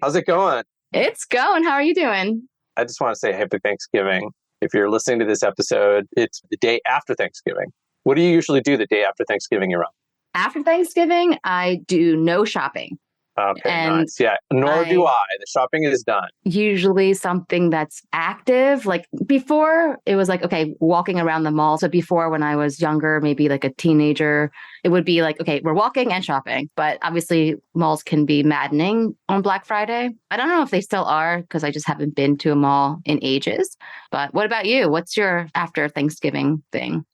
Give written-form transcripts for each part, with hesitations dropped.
How's it going? It's going. How are you doing? I just want to say happy Thanksgiving. If you're listening to this episode, it's the day after Thanksgiving. What do you usually do the day after Thanksgiving you're on? After Thanksgiving, I do no shopping. Okay, And nice. Yeah, nor do I I. The shopping is done. usually something that's active. Like before, it was like, okay, walking around the mall. So before, when I was younger, maybe like a teenager, it would be like, okay, we're walking and shopping. But obviously, malls can be maddening on Black Friday. I don't know if they still are because I just haven't been to a mall in ages. But what about you? What's your after Thanksgiving thing?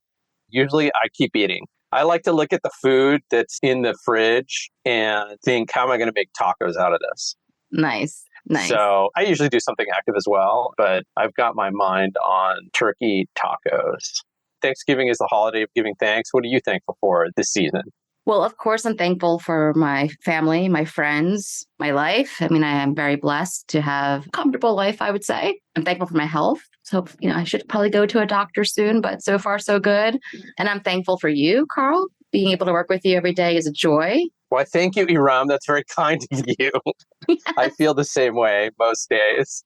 Usually I keep eating. I like to look at the food that's in the fridge and think, how am I going to make tacos out of this? Nice. Nice. So I usually do something active as well, but I've got my mind on turkey tacos. Thanksgiving is the holiday of giving thanks. What are you thankful for this season? Well, of course, I'm thankful for my family, my friends, my life. I mean, I am very blessed to have a comfortable life, I would say. I'm thankful for my health. So, I should probably go to a doctor soon, but so far, so good. And I'm thankful for you, Carl. Being able to work with you every day is a joy. Why, thank you, Erum. That's very kind of you. I feel the same way most days.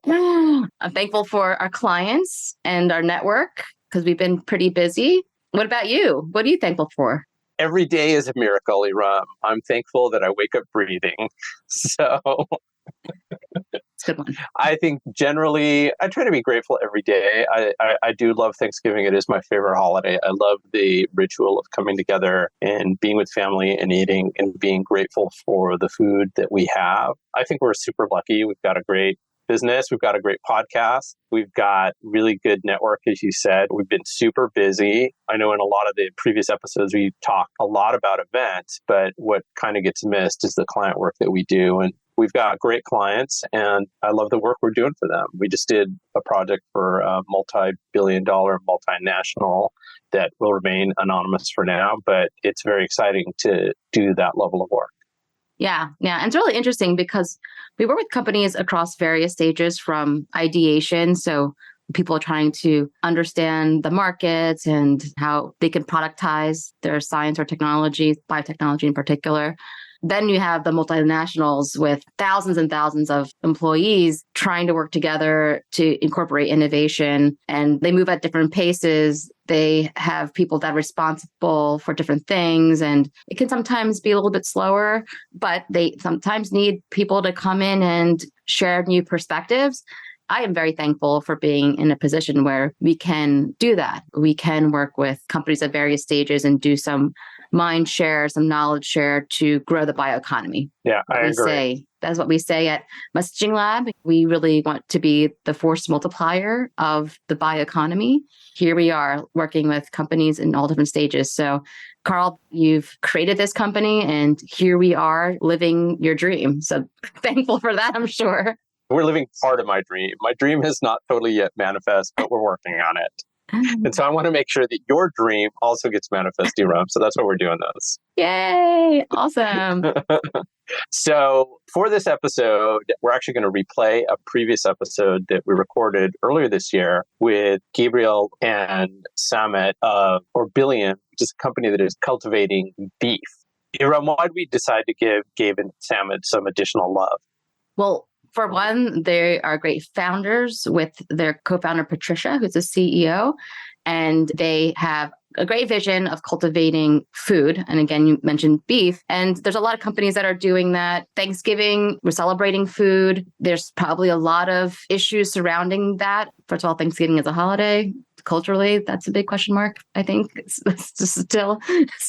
I'm thankful for our clients and our network because we've been pretty busy. What about you? What are you thankful for? Every day is a miracle, Erum. I'm thankful that I wake up breathing. So It's a good one. I think generally I try to be grateful every day. I do love Thanksgiving. It is my favorite holiday. I love the ritual of coming together and being with family and eating and being grateful for the food that we have. I think we're super lucky. We've got a great business. We've got a great podcast. We've got really good network, as you said. We've been super busy. I know in a lot of the previous episodes, we talk a lot about events, but what kind of gets missed is the client work that we do. And we've got great clients, and I love the work we're doing for them. We just did a project for a multi-billion-dollar multinational that will remain anonymous for now, but it's very exciting to do that level of work. Yeah, yeah. And it's really interesting because we work with companies across various stages from ideation. So people are trying to understand the markets and how they can productize their science or technology, biotechnology in particular. Then you have the multinationals with thousands and thousands of employees trying to work together to incorporate innovation, and they move at different paces. They have people that are responsible for different things, and it can sometimes be a little bit slower, but they sometimes need people to come in and share new perspectives. I am very thankful for being in a position where we can do that. We can work with companies at various stages and do some mind share, some knowledge share to grow the bioeconomy. Yeah, I agree. That's what we say at Messaging Lab. We really want to be the force multiplier of the bioeconomy. Here we are working with companies in all different stages. So, Karl, you've created this company and here we are living your dream. So thankful for that, I'm sure. We're living part of my dream. My dream has not totally yet manifest, but we're working on it. And so I want to make sure that your dream also gets manifest, Erum. So that's why we're doing this. Yay! Awesome. So for this episode, we're actually going to replay a previous episode that we recorded earlier this year with Gabriel and Samet of Orbillion, which is a company that is cultivating beef. Erum, why did we decide to give Gabe and Samet some additional love? Well, for one, they are great founders with their co-founder, Patricia, who's the CEO, and they have a great vision of cultivating food. And again, you mentioned beef, and there's a lot of companies that are doing that. Thanksgiving, we're celebrating food. There's probably a lot of issues surrounding that. First of all, Thanksgiving is a holiday. Culturally, that's a big question mark. I think it's just still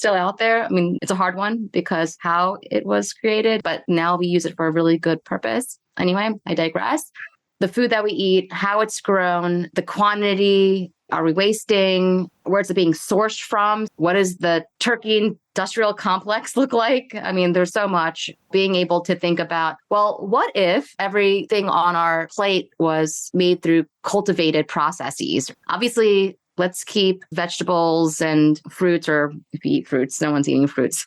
out there. I mean, it's a hard one because how it was created, but now we use it for a really good purpose. Anyway, I digress. The food that we eat, how it's grown, the quantity, are we wasting? Where's it being sourced from? What does the turkey industrial complex look like? I mean, there's so much. Being able to think about, well, what if everything on our plate was made through cultivated processes? Obviously, let's keep vegetables and fruits, or if you eat fruits, no one's eating fruits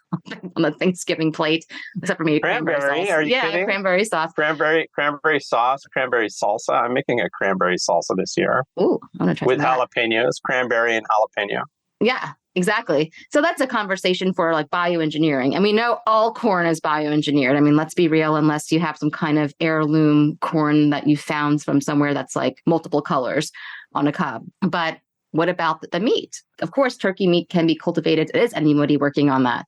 on the Thanksgiving plate, except for maybe cranberry sauce. Are you kidding? Cranberry sauce. Cranberry sauce, cranberry salsa. I'm making a cranberry salsa this year. Ooh, I want to try with some of that. jalapenos, cranberry and jalapeno. Yeah, Exactly. So that's a conversation for like bioengineering. And we know all corn is bioengineered. I mean, let's be real, unless you have some kind of heirloom corn that you found from somewhere that's like multiple colors on a cob. But what about the meat? Of course, turkey meat can be cultivated. Is anybody working on that?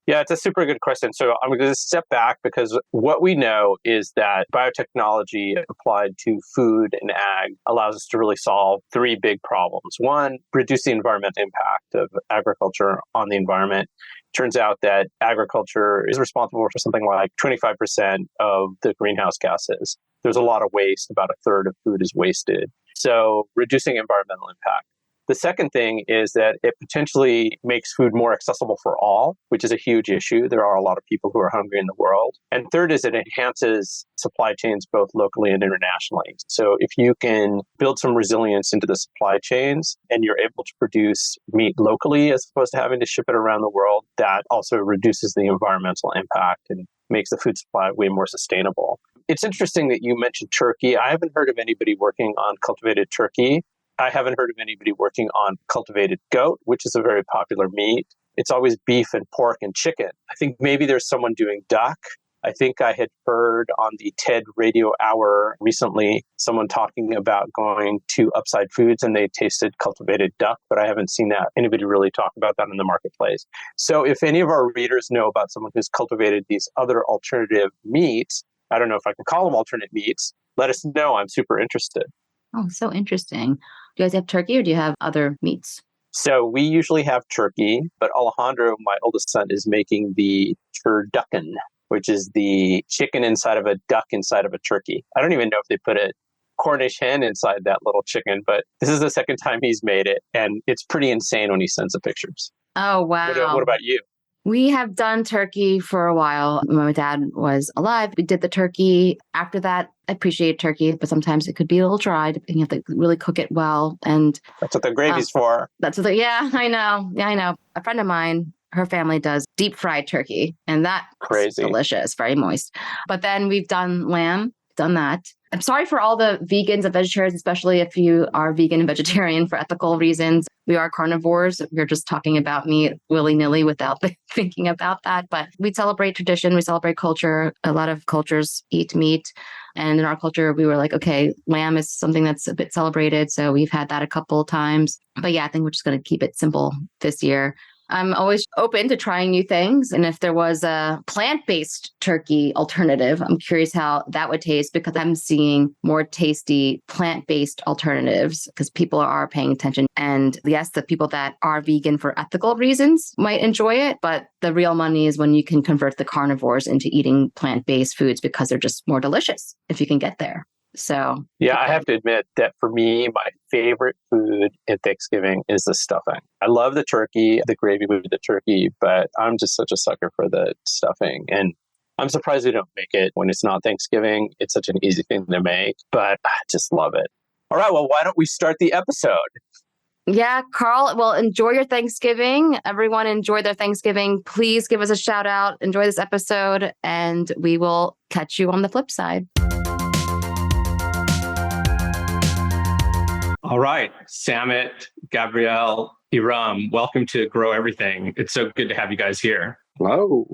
Yeah, it's a super good question. So I'm going to step back because what we know is that biotechnology applied to food and ag allows us to really solve three big problems. One, reduce the environmental impact of agriculture on the environment. Turns out that agriculture is responsible for something like 25% of the greenhouse gases. There's a lot of waste. About a third of food is wasted. So reducing environmental impact. The second thing is that it potentially makes food more accessible for all, which is a huge issue. There are a lot of people who are hungry in the world. And third is it enhances supply chains both locally and internationally. So if you can build some resilience into the supply chains and you're able to produce meat locally as opposed to having to ship it around the world, that also reduces the environmental impact and makes the food supply way more sustainable. It's interesting that you mentioned turkey. I haven't heard of anybody working on cultivated turkey. I haven't heard of anybody working on cultivated goat, which is a very popular meat. It's always beef and pork and chicken. I think maybe there's someone doing duck. I think I had heard on the TED Radio Hour recently someone talking about going to Upside Foods and they tasted cultivated duck, but I haven't seen that anybody really talk about that in the marketplace. So if any of our readers know about someone who's cultivated these other alternative meats, I don't know if I can call them alternate meats, let us know. I'm super interested. Oh, so interesting. Do you guys have turkey or do you have other meats? So we usually have turkey, but Alejandro, my oldest son, is making the turducken, which is the chicken inside of a duck inside of a turkey. I don't even know if they put a Cornish hen inside that little chicken, but this is the second time he's made it. And it's pretty insane when he sends the pictures. Oh, wow. What about you? We have done turkey for a while. When my dad was alive, we did the turkey. After that, I appreciate turkey, but sometimes it could be a little dry. You have to really cook it well. And that's what the gravy's for. Yeah, I know. Yeah, I know. A friend of mine, her family does deep fried turkey, and that's crazy, delicious, very moist. But then we've done lamb, done that. I'm sorry for all the vegans and vegetarians, especially if you are vegan and vegetarian for ethical reasons. We are carnivores. We're just talking about meat willy-nilly without thinking about that. But we celebrate tradition. We celebrate culture. A lot of cultures eat meat. And in our culture, we were like, okay, lamb is something that's a bit celebrated. So we've had that a couple of times. But yeah, I think we're just going to keep it simple this year. I'm always open to trying new things. And if there was a plant-based turkey alternative, I'm curious how that would taste because I'm seeing more tasty plant-based alternatives because people are paying attention. And yes, the people that are vegan for ethical reasons might enjoy it, but the real money is when you can convert the carnivores into eating plant-based foods because they're just more delicious if you can get there. So yeah, I have to admit that for me, my favorite food at Thanksgiving is the stuffing. I love the turkey, the gravy with the turkey, but I'm just such a sucker for the stuffing. And I'm surprised we don't make it when it's not Thanksgiving. It's such an easy thing to make, but I just love it. All right, well, why don't we start the episode? Yeah, Karl, well, enjoy your Thanksgiving. Everyone enjoy their Thanksgiving. Please give us a shout out. Enjoy this episode, and we will catch you on the flip side. All right, Samet, Gabrielle, Erum, welcome to Grow Everything. It's so good to have you guys here. Hello.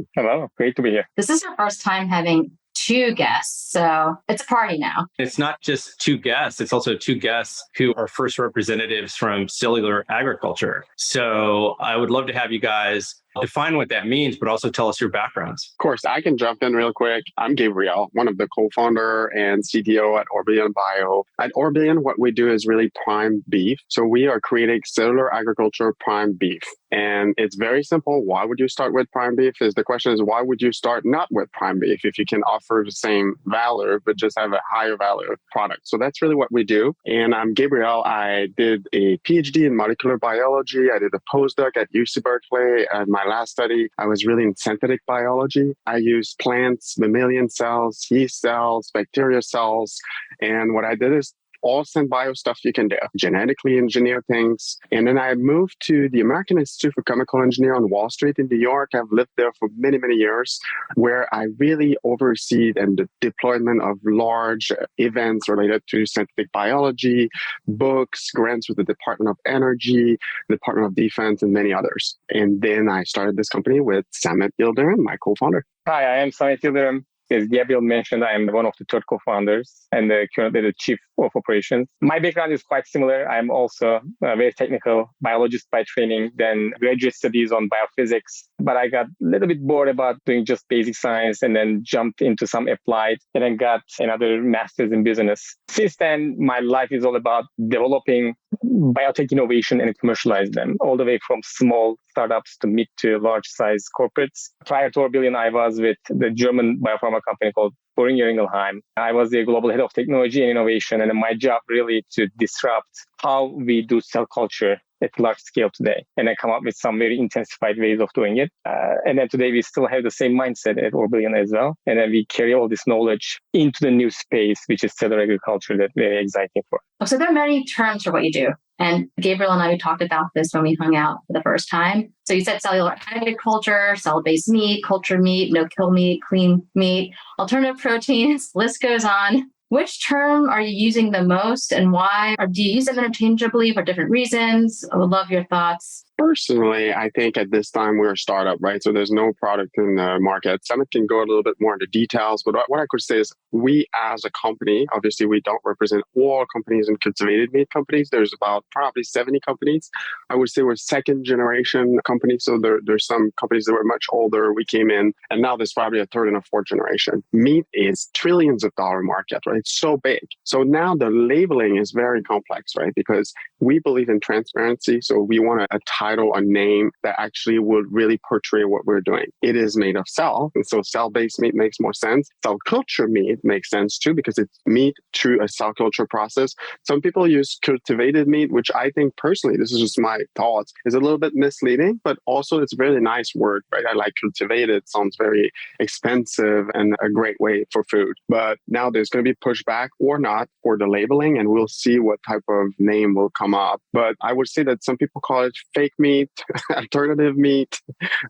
Great to be here. This is our first time having two guests, so it's a party now. It's not just two guests, it's also two guests who are first representatives from cellular agriculture. So I would love to have you guys define what that means, but also tell us your backgrounds. Of course, I can jump in real quick. I'm Gabriel, one of the co-founder and CTO at Orbillion Bio. At Orbillion, what we do is really prime beef. So we are creating cellular agriculture prime beef. And it's very simple. Why would you start with prime beef? The question is, why would you start not with prime beef if you can offer the same value, but just have a higher value product? So that's really what we do. And I'm Gabriel. I did a PhD in molecular biology. I did a postdoc at UC Berkeley. And my last study, I was really in synthetic biology. I used plants, mammalian cells, yeast cells, bacteria cells. And what I did is all synbio stuff you can do, genetically engineer things. And then I moved to the American Institute for Chemical Engineering on Wall Street in New York. I've lived there for many, many years, where I really oversee and the deployment of large events related to synthetic biology, books, grants with the Department of Energy, Department of Defense, and many others. And then I started this company with Samet Yildirim, my co-founder. Hi, I am Samet Yildirim. As Gabriel mentioned, I am one of the third co-founders and currently the chief of operations. My background is quite similar. I'm also a very technical biologist by training, then graduate studies on biophysics. But I got a little bit bored about doing just basic science and then jumped into some applied and then got another master's in business. Since then, my life is all about developing biotech innovation and commercialize them, all the way from small startups to mid to large size corporates. Prior to Orbillion, I was with the German biopharma company called Boehringer. I was the global head of technology and innovation, and my job really to disrupt how we do cell culture at large scale today, and then come up with some very intensified ways of doing it. And then today we still have the same mindset at Orbillion as well, and then we carry all this knowledge into the new space, which is cellular agriculture, that's very exciting for us. So there are many terms for what you do. And Gabriel and I talked about this when we hung out for the first time. So you said cellular agriculture, cell-based meat, culture meat, no-kill meat, clean meat, alternative proteins, list goes on. Which term are you using the most and why? Or do you use them interchangeably for different reasons? I would love your thoughts. Personally, I think at this time we're a startup, right? So there's no product in the market. Samet can go a little bit more into details, but what I could say is we as a company, obviously we don't represent all companies and cultivated meat companies. There's about probably 70 companies. I would say we're second generation companies. So there's some companies that were much older. We came in and now there's probably a third and a fourth generation. Meat is trillions of dollar market, right? It's so big. So now the labeling is very complex, right? Because we believe in transparency. So we want a title, a name that actually would really portray what we're doing. It is made of cell. And so cell-based meat makes more sense. Cell culture meat makes sense too, because it's meat through a cell culture process. Some people use cultivated meat, which I think personally, this is just my thoughts, is a little bit misleading, but also it's a really nice word, right? I like cultivated. It sounds very expensive and a great way for food. But now there's going to be pushback or not for the labeling, and we'll see what type of name will come up. But I would say that some people call it fake meat, alternative meat,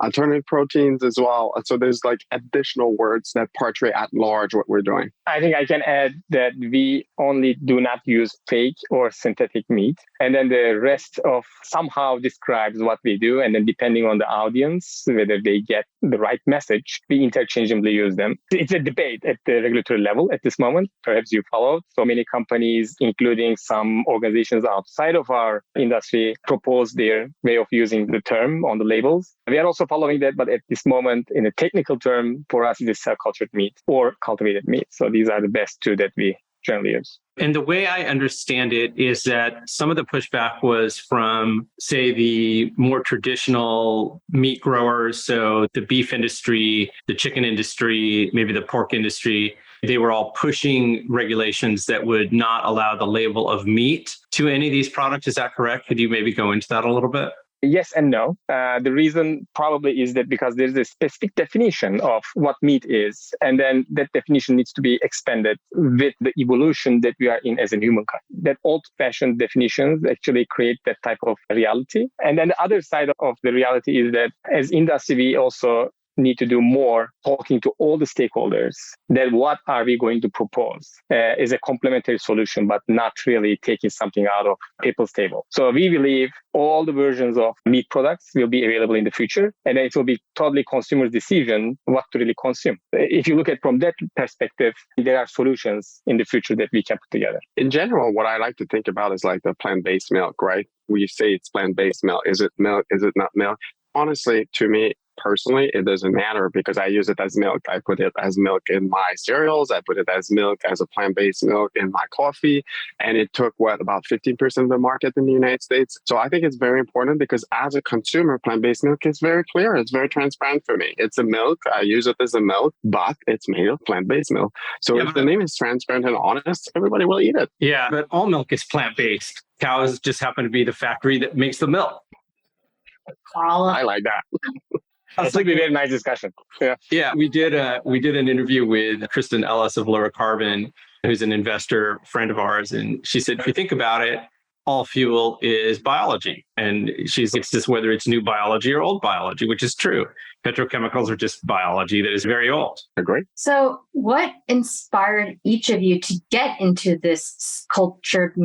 alternative proteins as well. So there's like additional words that portray at large what we're doing. I think I can add that we only do not use fake or synthetic meat. And then the rest of somehow describes what we do. And then depending on the audience, whether they get the right message, we interchangeably use them. It's a debate at the regulatory level at this moment. Perhaps you followed. So many companies, including some organizations outside of our industry, propose their way of using the term on the labels. We are also following that, but at this moment, in a technical term, for us, it is cell-cultured meat or cultivated meat. So these are the best two that we generally use. And the way I understand it is that some of the pushback was from, say, the more traditional meat growers. So the beef industry, the chicken industry, maybe the pork industry. They were all pushing regulations that would not allow the label of meat to any of these products. Is that correct? Could you maybe go into that a little bit? Yes and no. The reason probably is that because there's a specific definition of what meat is, and then that definition needs to be expanded with the evolution that we are in as a humankind. That old-fashioned definitions actually create that type of reality. And then the other side of the reality is that as industry, we also need to do more talking to all the stakeholders that what are we going to propose is a complementary solution, but not really taking something out of people's table. So we believe all the versions of meat products will be available in the future, and it will be totally consumer's decision what to really consume. If you look at from that perspective, there are solutions in the future that we can put together. In general, what I like to think about is like the plant-based milk, right? We say it's plant-based milk. Is it milk? Is it not milk? Honestly, to me, personally, it doesn't matter because I use it as milk. I put it as milk in my cereals. I put it as milk, as a plant-based milk in my coffee. And it took, about 15% of the market in the United States. So I think it's very important because as a consumer, plant-based milk is very clear. It's very transparent for me. It's a milk. I use it as a milk, but it's made of plant-based milk. So if the name is transparent and honest, everybody will eat it. Yeah, but all milk is plant-based. Cows just happen to be the factory that makes the milk. Karl. I like that. It's like a very nice discussion. Yeah, we did an interview with Kristen Ellis of Lower Carbon, who's an investor friend of ours. And she said, if you think about it, all fuel is biology. And it's just whether it's new biology or old biology, which is true. Petrochemicals are just biology that is very old. Agree. So what inspired each of you to get into this cultivated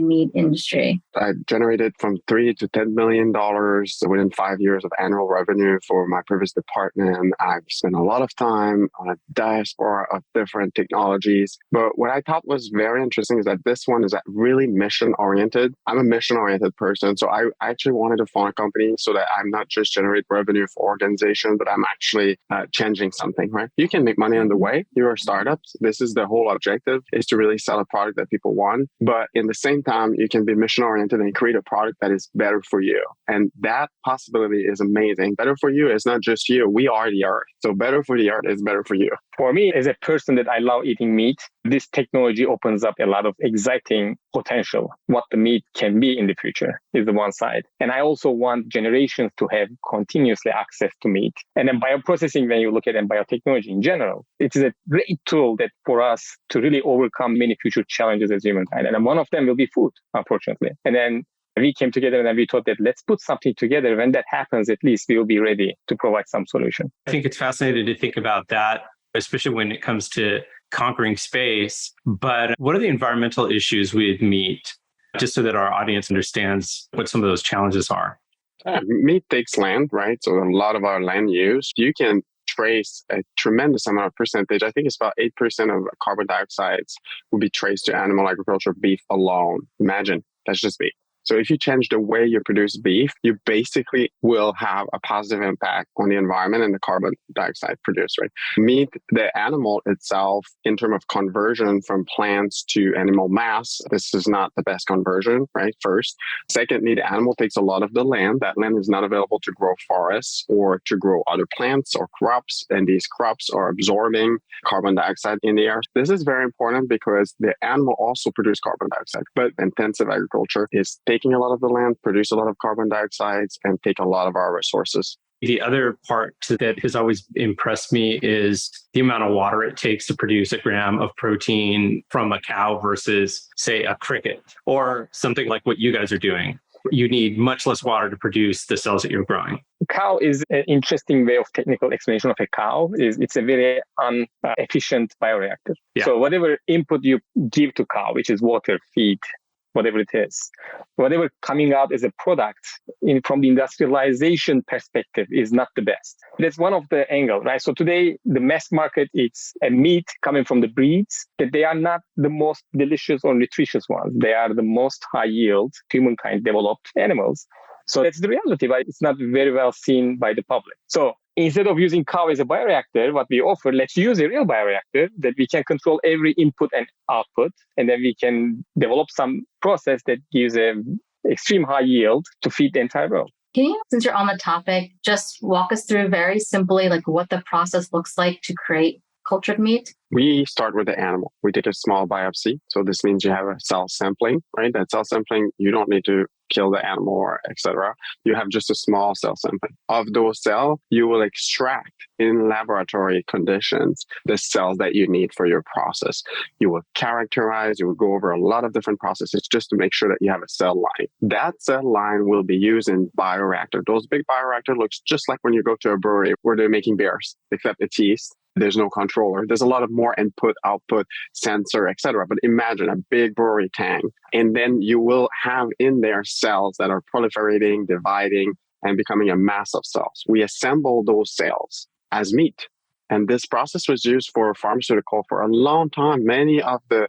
meat industry? I generated from $3 to $10 million within 5 years of annual revenue for my previous department. I've spent a lot of time on a diaspora of different technologies. But what I thought was very interesting is that this one is really mission oriented. I'm a mission oriented person. So I actually wanted to found a company so that I'm not just generate revenue for organization, but I'm actually changing something, right? You can make money on the way. You're startups. This is the whole objective, is to really sell a product that people want. But in the same time, you can be mission oriented and create a product that is better for you. And that possibility is amazing. Better for you is not just you. We are the earth. So better for the earth is better for you. For me, as a person that I love eating meat, this technology opens up a lot of exciting potential. What the meat can be in the future is the one side. And I also want generations to have continuously access to meat. And then bioprocessing, when you look at it, and biotechnology in general, it is a great tool that for us to really overcome many future challenges as humankind. And one of them will be food, unfortunately. And then we came together and then we thought that let's put something together. When that happens, at least we will be ready to provide some solution. I think it's fascinating to think about that, especially when it comes to conquering space. But what are the environmental issues with meat? Just so that our audience understands what some of those challenges are. Meat takes land, right? So a lot of our land use, you can trace a tremendous amount of percentage. I think it's about 8% of carbon dioxide will be traced to animal agriculture, beef alone. Imagine, that's just beef. So if you change the way you produce beef, you basically will have a positive impact on the environment and the carbon dioxide produced, right? Meat, the animal itself, in terms of conversion from plants to animal mass, this is not the best conversion, right? First. Secondly, the animal takes a lot of the land. That land is not available to grow forests or to grow other plants or crops. And these crops are absorbing carbon dioxide in the air. This is very important because the animal also produces carbon dioxide, but intensive agriculture is taking a lot of the land, produce a lot of carbon dioxide, and take a lot of our resources. The other part that has always impressed me is the amount of water it takes to produce a gram of protein from a cow versus, say, a cricket or something like what you guys are doing. You need much less water to produce the cells that you're growing. Cow is an interesting way of technical explanation of a cow. It's a very inefficient bioreactor. Yeah. So whatever input you give to cow, which is water, feed, whatever it is, whatever coming out as a product from the industrialization perspective is not the best. That's one of the angles, right? So today, the mass market, it's a meat coming from the breeds that they are not the most delicious or nutritious ones. They are the most high yield, humankind developed animals. So that's the reality, but it's not very well seen by the public. So instead of using cow as a bioreactor, what we offer, let's use a real bioreactor that we can control every input and output, and then we can develop some process that gives an extreme high yield to feed the entire world. Can you, since you're on the topic, just walk us through very simply like what the process looks like to create cultured meat? We start with the animal. We take a small biopsy. So this means you have a cell sampling, right? That cell sampling, you don't need to kill the animal or etc. You have just a small cell sampling. Of those cells, you will extract in laboratory conditions the cells that you need for your process. You will characterize, you will go over a lot of different processes just to make sure that you have a cell line. That cell line will be used in bioreactor. Those big bioreactor looks just like when you go to a brewery where they're making beers, except it's yeast. There's no controller. There's a lot of more input, output, sensor, etc. But imagine a big brewery tank, and then you will have in there cells that are proliferating, dividing, and becoming a mass of cells. We assemble those cells as meat. And this process was used for pharmaceutical for a long time. Many of the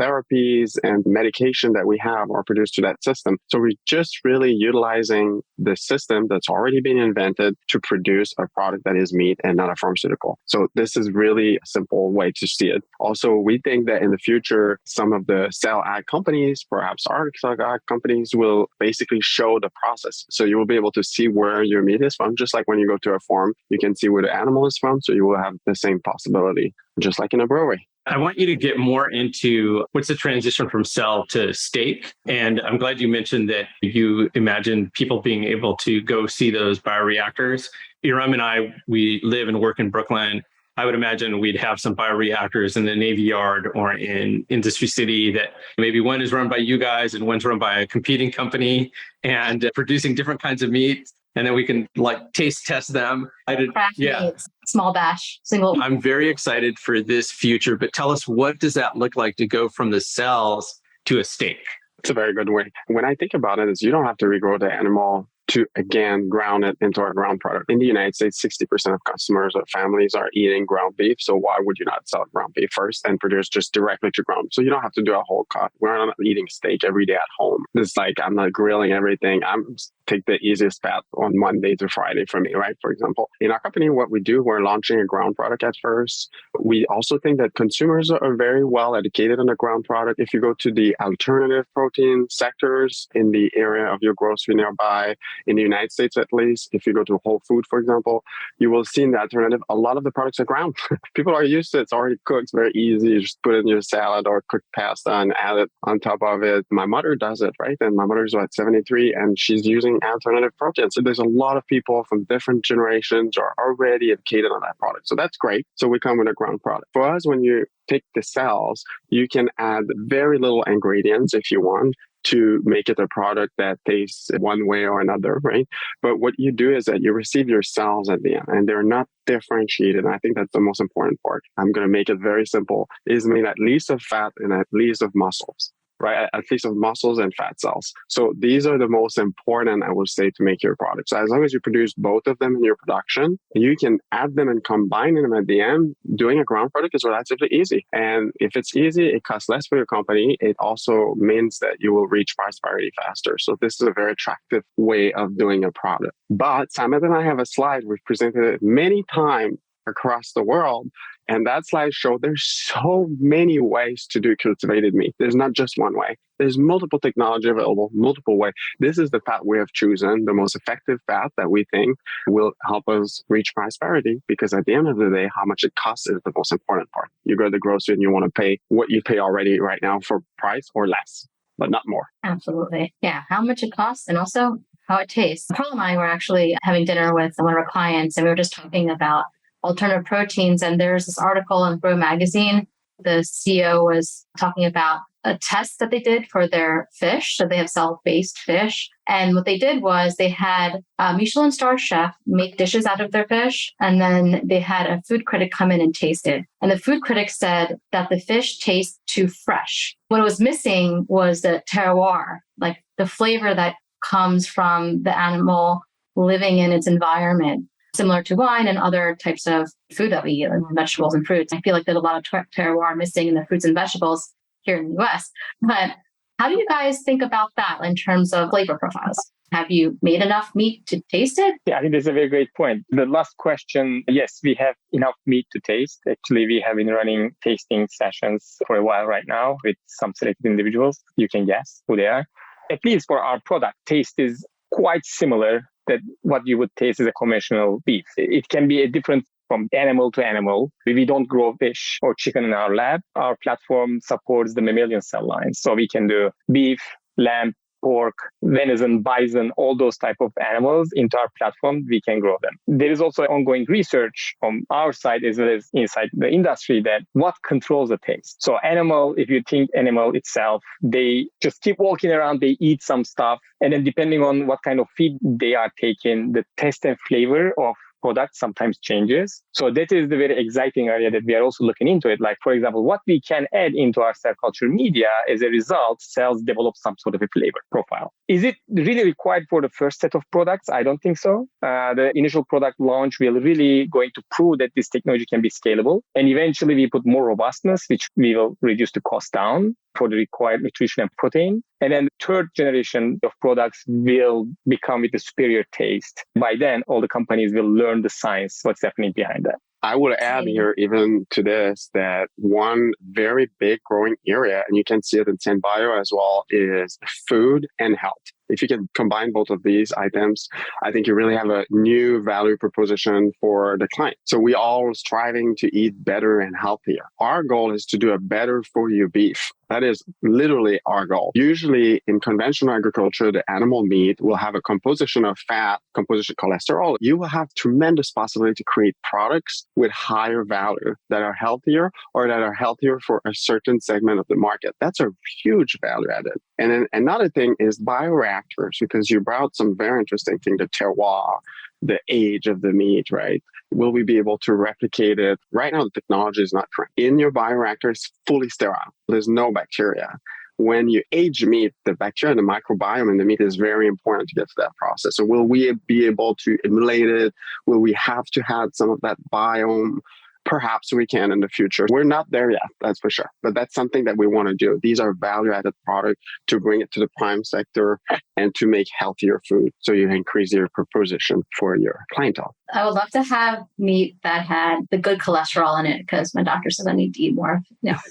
therapies and medication that we have are produced to that system. So we're just really utilizing the system that's already been invented to produce a product that is meat and not a pharmaceutical. So this is really a simple way to see it. Also, we think that in the future, some of the cell ag companies, perhaps our cell ag companies, will basically show the process. So you will be able to see where your meat is from, just like when you go to a farm, you can see where the animal is from. So you will have the same possibility, just like in a brewery. I want you to get more into what's the transition from cell to steak. And I'm glad you mentioned that you imagine people being able to go see those bioreactors. Erum and I, we live and work in Brooklyn. I would imagine we'd have some bioreactors in the Navy Yard or in Industry City that maybe one is run by you guys and one's run by a competing company and producing different kinds of meat. And then we can like taste test them. Craft meats, small batch, single. I'm very excited for this future, but tell us, what does that look like to go from the cells to a steak? It's a very good way. When I think about it, is you don't have to regrow the animal to, again, ground it into our ground product. In the United States, 60% of customers or families are eating ground beef. So why would you not sell ground beef first and produce just directly to ground? So you don't have to do a whole cut. We're not eating steak every day at home. It's like, I'm not grilling everything. I'm take the easiest path on Monday to Friday for me, right? For example, in our company, what we do, we're launching a ground product at first. We also think that consumers are very well educated on the ground product. If you go to the alternative protein sectors in the area of your grocery nearby, in the United States at least, if you go to Whole Food, for example, you will see in the alternative, a lot of the products are ground. People are used to it. It's already cooked. It's very easy. You just put it in your salad or cook pasta and add it on top of it. My mother does it, right? And my mother's 73 and she's using alternative proteins. So there's a lot of people from different generations are already educated on that product. So that's great. So we come with a ground product. For us, when you take the cells, you can add very little ingredients if you want to make it a product that tastes one way or another, right? But what you do is that you receive your cells at the end and they're not differentiated. And I think that's the most important part. I'm going to make it very simple. It is made at least of fat and at least of muscles, right? At least of muscles and fat cells. So these are the most important, I would say, to make your product. So as long as you produce both of them in your production, you can add them and combine them at the end. Doing a ground product is relatively easy. And if it's easy, it costs less for your company. It also means that you will reach price parity faster. So this is a very attractive way of doing a product. But Samet and I have a slide. We've presented it many times across the world. And that slide showed there's so many ways to do cultivated meat. There's not just one way. There's multiple technology available, multiple ways. This is the path we have chosen, the most effective path that we think will help us reach price parity, because at the end of the day, how much it costs is the most important part. You go to the grocery and you want to pay what you pay already right now for price or less, but not more. Absolutely. Yeah. How much it costs and also how it tastes. Karl and I were actually having dinner with one of our clients and we were just talking about alternative proteins. And there's this article in Grow Magazine. The CEO was talking about a test that they did for their fish. So they have cell-based fish. And what they did was they had a Michelin star chef make dishes out of their fish. And then they had a food critic come in and taste it. And the food critic said that the fish tastes too fresh. What was missing was the terroir, like the flavor that comes from the animal living in its environment. Similar to wine and other types of food that we eat, like vegetables and fruits. I feel like there's a lot of terroir missing in the fruits and vegetables here in the US. But how do you guys think about that in terms of flavor profiles? Have you made enough meat to taste it? Yeah, I think that's a very great point. The last question, yes, we have enough meat to taste. Actually, we have been running tasting sessions for a while right now with some selected individuals. You can guess who they are. At least for our product, taste is quite similar that what you would taste is a conventional beef. It can be a different from animal to animal. We don't grow fish or chicken in our lab. Our platform supports the mammalian cell lines. So we can do beef, lamb, pork, venison, bison, all those type of animals into our platform, we can grow them. There is also ongoing research from our side as well as inside the industry that what controls the taste. So animal, if you think animal itself, they just keep walking around, they eat some stuff. And then depending on what kind of feed they are taking, the taste and flavor of product sometimes changes. So that is the very exciting area that we are also looking into it. Like, for example, what we can add into our cell culture media, as a result, cells develop some sort of a flavor profile. Is it really required for the first set of products? I don't think so. The initial product launch will really going to prove that this technology can be scalable. And eventually we put more robustness, which we will reduce the cost down for the required nutrition and protein. And then the third generation of products will become with a superior taste. By then, all the companies will learn the science, what's happening behind that. I would add here even to this that one very big growing area, and you can see it in SynBio as well, is food and health. If you can combine both of these items, I think you really have a new value proposition for the client. So we all striving to eat better and healthier. Our goal is to do a better for you beef. That is literally our goal. Usually in conventional agriculture, the animal meat will have a composition of fat, composition of cholesterol. You will have tremendous possibility to create products with higher value that are healthier or that are healthier for a certain segment of the market. That's a huge value added. And then another thing is bioreactors, because you brought some very interesting thing, the terroir, the age of the meat, right? Will we be able to replicate it? Right now, the technology is not correct. In your bioreactor, it's fully sterile. There's no bacteria. When you age meat, the bacteria and the microbiome in the meat is very important to get to that process. So will we be able to emulate it? Will we have to have some of that biome? Perhaps we can in the future. We're not there yet, that's for sure. But that's something that we want to do. These are value-added products to bring it to the prime sector and to make healthier food. So you increase your proposition for your clientele. I would love to have meat that had the good cholesterol in it, because my doctor says I need to eat more,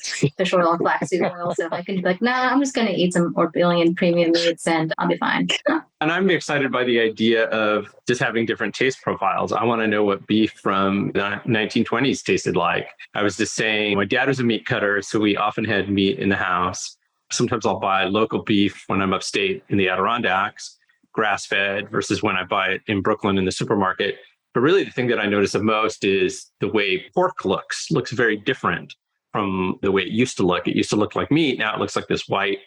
fish oil and flaxseed oil. So if I can be like, I'm just going to eat some Orbillion premium meats and I'll be fine. And I'm excited by the idea of just having different taste profiles. I want to know what beef from the 1920s tasted like. I was just saying, my dad was a meat cutter, so we often had meat in the house. Sometimes I'll buy local beef when I'm upstate in the Adirondacks, grass-fed, versus when I buy it in Brooklyn in the supermarket. But really the thing that I notice the most is the way pork looks very different from the way it used to look. It used to look like meat. Now it looks like this white,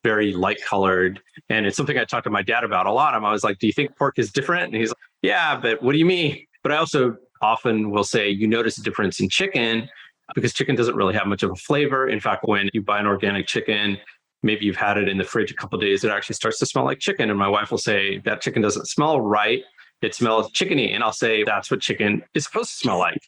very light colored. And it's something I talked to my dad about a lot. I'm always like, do you think pork is different? And he's like, yeah, but what do you mean? But I also often will say, you notice a difference in chicken because chicken doesn't really have much of a flavor. In fact, when you buy an organic chicken, maybe you've had it in the fridge a couple of days, it actually starts to smell like chicken. And my wife will say, that chicken doesn't smell right. It smells chickeny. And I'll say, that's what chicken is supposed to smell like.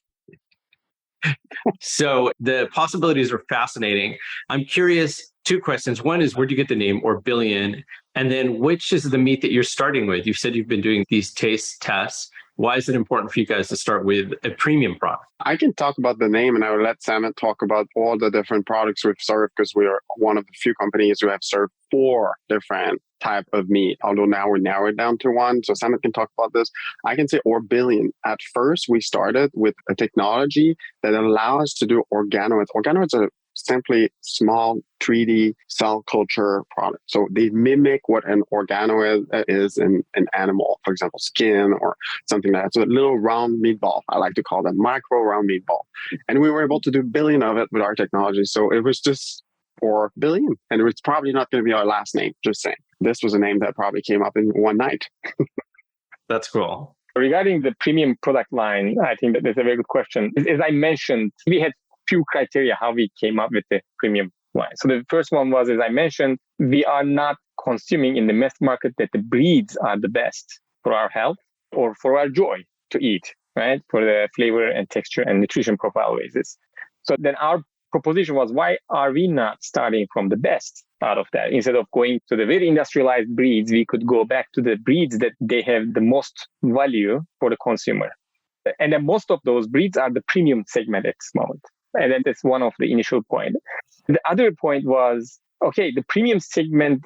So the possibilities are fascinating. I'm curious, two questions. One is, where'd you get the name Orbillion? And then which is the meat that you're starting with? You said you've been doing these taste tests. Why is it important for you guys to start with a premium product? I can talk about the name, and I will let Samet talk about all the different products we've served, because we are one of the few companies who have served 4 different type of meat, although now we're narrowed down to 1. So Samet can talk about this. I can say Orbillion. At first, we started with a technology that allows us to do organoids. Organoids are simply small 3D cell culture product. So they mimic what an organoid is in an animal, for example, skin or something like that. So a little round meatball. I like to call them micro round meatball. And we were able to do 1 billion of it with our technology. So it was just 4 billion. And it's probably not going to be our last name, just saying. This was a name that probably came up in one night. That's cool. Regarding the premium product line, I think that's a very good question. As I mentioned, we had few criteria how we came up with the premium line. So the first one was, as I mentioned, we are not consuming in the mass market that the breeds are the best for our health or for our joy to eat, right? For the flavor and texture and nutrition profile basis. So then our proposition was, why are we not starting from the best out of that? Instead of going to the very industrialized breeds, we could go back to the breeds that they have the most value for the consumer. And then most of those breeds are the premium segment at this moment. And then that's one of the initial point. The other point was, okay, the premium segment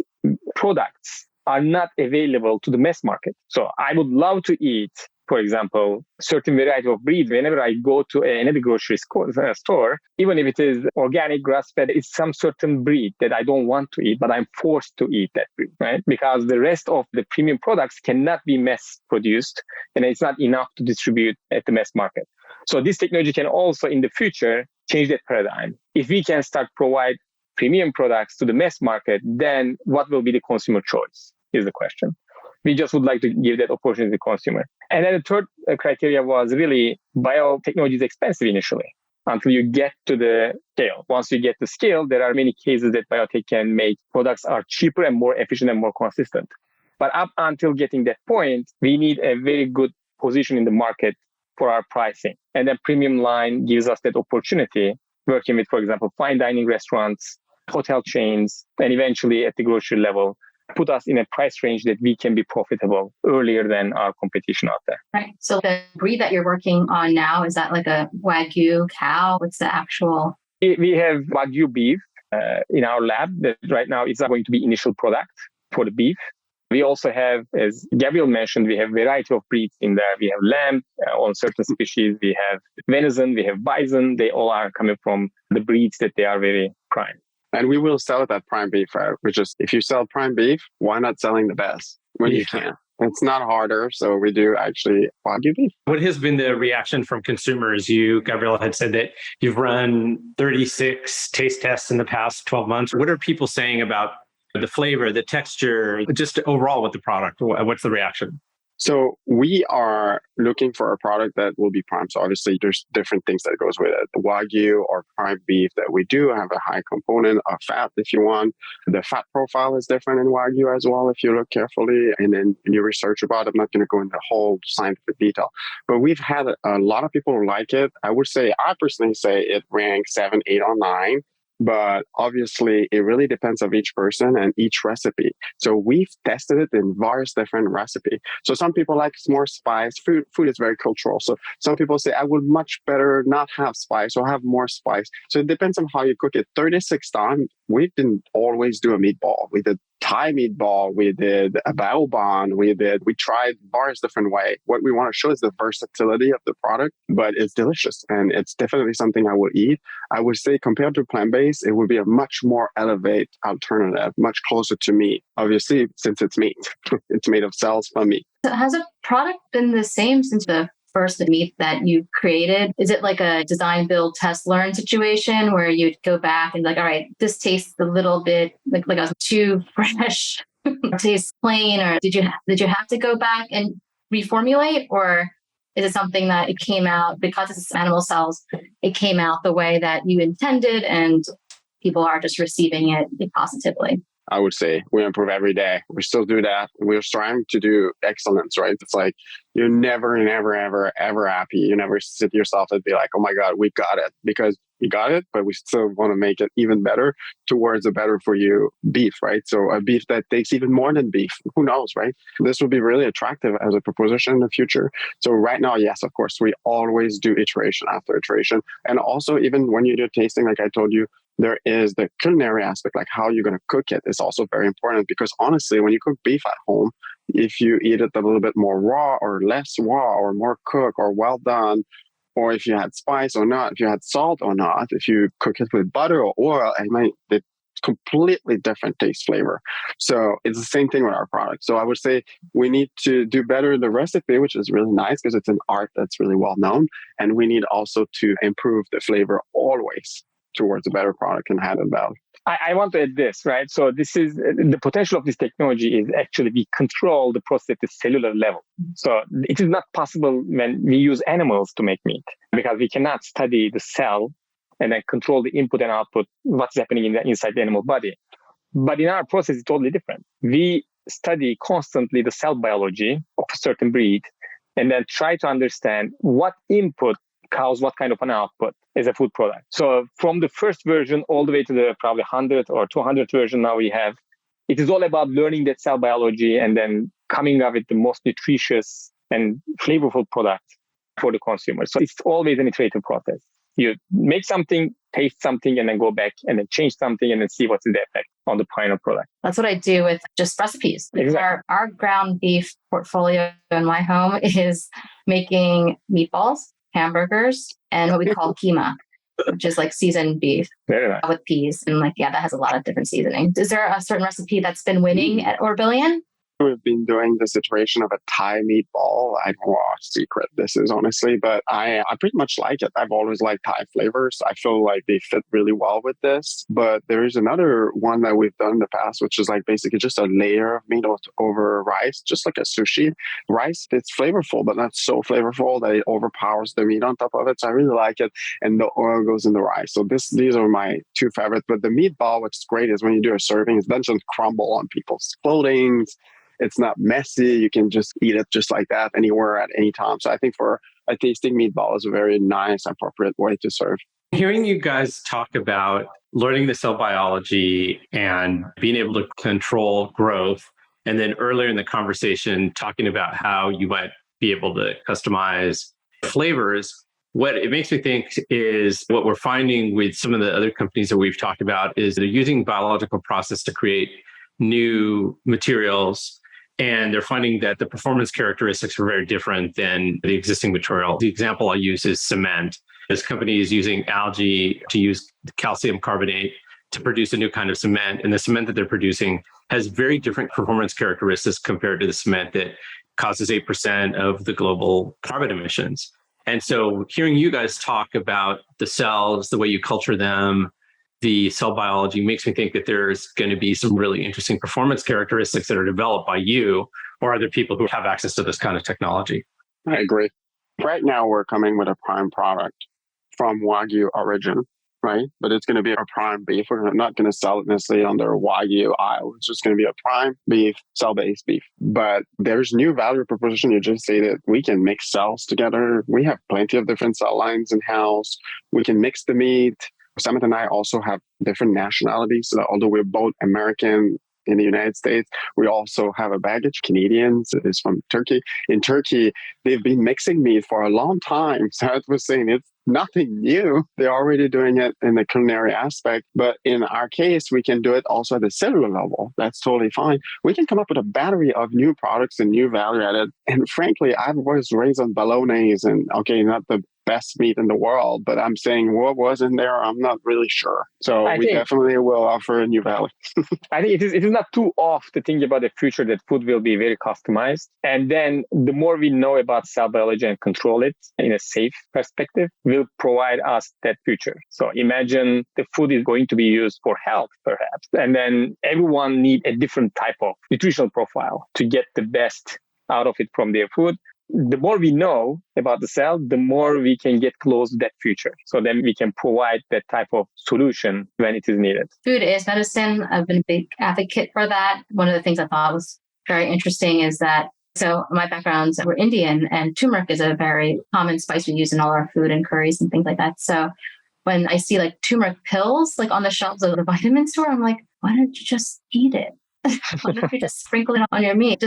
products are not available to the mass market. So I would love to eat, for example, certain variety of breed. Whenever I go to another grocery store, even if it is organic, grass-fed, it's some certain breed that I don't want to eat, but I'm forced to eat that breed, right? Because the rest of the premium products cannot be mass produced, and it's not enough to distribute at the mass market. So this technology can also, in the future, change that paradigm. If we can start provide premium products to the mass market, then what will be the consumer choice is the question. We just would like to give that opportunity to the consumer. And then the third criteria was really biotechnology is expensive initially until you get to the scale. Once you get to scale, there are many cases that biotech can make products are cheaper and more efficient and more consistent. But up until getting that point, we need a very good position in the market for our pricing. And then premium line gives us that opportunity, working with, for example, fine dining restaurants, hotel chains, and eventually at the grocery level, put us in a price range that we can be profitable earlier than our competition out there. Right. So the breed that you're working on now, is that like a Wagyu cow? What's the actual? We have Wagyu beef in our lab that right now is going to be initial product for the beef. We also have, as Gabriel mentioned, we have variety of breeds in there. We have lamb on certain species. We have venison. We have bison. They all are coming from the breeds that they are very prime. And we will sell it at prime beef, right? Which is, if you sell prime beef, why not selling the best when you can? It's not harder. So we do actually Wagyu beef. What has been the reaction from consumers? You, Gabriel, had said that you've run 36 taste tests in the past 12 months. What are people saying about the flavor, the texture, just overall with the product? What's the reaction? So we are looking for a product that will be prime. So obviously there's different things that goes with it. The Wagyu or prime beef that we do have a high component of fat if you want. The fat profile is different in Wagyu as well if you look carefully and then you research about it. I'm not going to go into whole scientific detail, but we've had a lot of people who like it. I personally say it ranks 7, 8, or 9. But obviously, it really depends on each person and each recipe. So we've tested it in various different recipes. So some people like more spice. Food is very cultural. So some people say, I would much better not have spice or have more spice. So it depends on how you cook it. 36 times, we didn't always do a meatball. We did Thai meatball. We did a baobon. We tried various different ways. What we want to show is the versatility of the product, but it's delicious. And it's definitely something I would eat. I would say compared to plant-based, it would be a much more elevated alternative, much closer to meat. Obviously, since it's meat, it's made of cells from meat. So has the product been the same since the first meat that you created? Is it like a design, build, test, learn situation where you'd go back and like, all right, this tastes a little bit like I was too fresh, tastes plain, or did you have to go back and reformulate, or is it something that it came out because it's animal cells, it came out the way that you intended and people are just receiving it positively? I would say we improve every day. We still do that. We're trying to do excellence, right? It's like you're never, ever happy. You never sit yourself and be like, oh my God, we got it, because you got it, but we still want to make it even better towards a better for you beef, right? So a beef that takes even more than beef, who knows, right? This would be really attractive as a proposition in the future. So right now, yes, of course, we always do iteration after iteration. And also even when you do tasting, like I told you, there is the culinary aspect, like how you're going to cook it is also very important, because honestly, when you cook beef at home, if you eat it a little bit more raw or less raw or more cooked or well done, or if you had spice or not, if you had salt or not, if you cook it with butter or oil, it's completely different taste flavor. So it's the same thing with our product. So I would say we need to do better in the recipe, which is really nice because it's an art that's really well known. And we need also to improve the flavor always towards a better product and add it value. I want to add this, right? So this is the potential of this technology is actually we control the process at the cellular level. So it is not possible when we use animals to make meat, because we cannot study the cell and then control the input and output, what's happening inside the animal body. But in our process, it's totally different. We study constantly the cell biology of a certain breed and then try to understand what input cause what kind of an output as a food product. So from the first version all the way to the probably 100 or 200 version now we have, it is all about learning that cell biology and then coming up with the most nutritious and flavorful product for the consumer. So it's always an iterative process. You make something, taste something, and then go back and then change something and then see what's the effect on the final product. That's what I do with just recipes. Exactly. Our ground beef portfolio in my home is making meatballs, hamburgers, and what we call keema, which is like seasoned beef with peas. And that has a lot of different seasonings. Is there a certain recipe that's been winning at Orbillion? We've been doing this iteration of a Thai meatball. I don't know what secret this is, honestly, but I pretty much like it. I've always liked Thai flavors. I feel like they fit really well with this. But there is another one that we've done in the past, which is like basically just a layer of meat over rice, just like a sushi. Rice, it's flavorful, but not so flavorful that it overpowers the meat on top of it. So I really like it. And the oil goes in the rice. So these are my two favorites. But the meatball, what's great is when you do a serving, it doesn't crumble on people's clothing. It's not messy. You can just eat it just like that anywhere at any time. So I think for a tasting meatball is a very nice, appropriate way to serve. Hearing you guys talk about learning the cell biology and being able to control growth, and then earlier in the conversation, talking about how you might be able to customize flavors, what it makes me think is what we're finding with some of the other companies that we've talked about is they're using biological process to create new materials And they're finding that the performance characteristics are very different than the existing material. The example I'll use is cement. This company is using algae to use calcium carbonate to produce a new kind of cement. And the cement that they're producing has very different performance characteristics compared to the cement that causes 8% of the global carbon emissions. And so hearing you guys talk about the cells, the way you culture them, the cell biology makes me think that there's going to be some really interesting performance characteristics that are developed by you or other people who have access to this kind of technology. I agree. Right now, we're coming with a prime product from Wagyu origin, right? But it's going to be a prime beef. We're not going to sell it necessarily under Wagyu aisle. It's just going to be a prime beef, cell-based beef. But there's new value proposition. You just say that we can mix cells together. We have plenty of different cell lines in-house. We can mix the meat. Samet and I also have different nationalities. So although we're both American in the United States, we also have a baggage. Canadians is from Turkey. In Turkey, they've been mixing meat for a long time. So I was saying it's nothing new. They're already doing it in the culinary aspect. But in our case, we can do it also at the cellular level. That's totally fine. We can come up with a battery of new products and new value added. And frankly, I was raised on bolognese and not the best meat in the world, but I'm saying what was in there, I'm not really sure. So we definitely will offer a new value. I think it is not too off to think about the future that food will be very customized. And then the more we know about cell biology and control it in a safe perspective, will provide us that future. So imagine the food is going to be used for health, perhaps. And then everyone need a different type of nutritional profile to get the best out of it from their food. The more we know about the cell, the more we can get close to that future. So then we can provide that type of solution when it is needed. Food is medicine. I've been a big advocate for that. One of the things I thought was very interesting is that, so my backgrounds were Indian, and turmeric is a very common spice we use in all our food and curries and things like that. So when I see like turmeric pills like on the shelves of the vitamin store, I'm like, why don't you just eat it? Why don't you just sprinkle it on your meat?